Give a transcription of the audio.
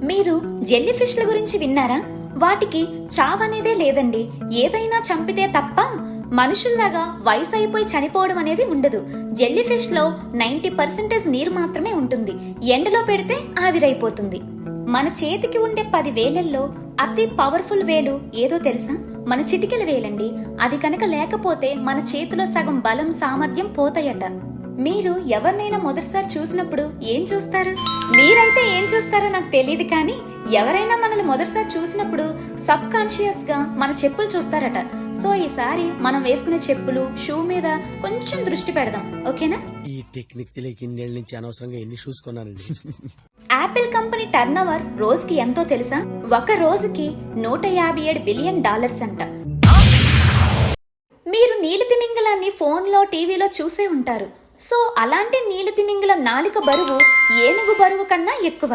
మీరు జెల్లీ ఫిష్ల గురించి విన్నారా? వాటికి చావనేదే లేదండి. ఏదైనా చంపితే తప్ప మనుషుల్లాగా వయసు అయిపోయి చనిపోవడం అనేది ఉండదు. జెల్లీ ఫిష్ లో 90% నీరు మాత్రమే ఉంటుంది. ఎండలో పెడితే ఆవిరైపోతుంది. మన చేతికి ఉండే 10 వేలల్లో అతి పవర్ఫుల్ వేలు ఏదో తెలుసా? మన చిటికెల వేలండి. అది కనుక లేకపోతే మన చేతిలో సగం బలం సామర్థ్యం పోతాయట. మీరు ఎవరినైనా మొదటిసారి చూసినప్పుడు ఏం చూస్తారు? మీరైతే ఏం చూస్తారో నాకు తెలియదు, కానీ ఎవరైనా మనల్ని మొదటిసారి చూసినప్పుడు సబ్ కాన్షియస్ గా మన చెప్పులు చూస్తారట. సో ఈసారి మనం వేసుకునే చెప్పులు, షూ మీద కొంచెం దృష్టి పెడదాం, ఓకేనా? ఈ టెక్నిక్ తెలియక ఇన్నేళ్ళ నుంచి అనవసరంగా ఎన్ని షూస్ కొన్నానండి. యాపిల్ కంపెనీ టర్న్ ఓవర్ రోజుకి ఎంతో తెలుసా? ఒక రోజుకి $157 బిలియన్ అంట. మీరు నీలితిమింగలాన్ని ఫోన్లో, టీవీలో చూసే ఉంటారు. సో అలాంటి నీలితిమింగలం నాలుక బరువు ఏనుగు బరువు కన్నా ఎక్కువ.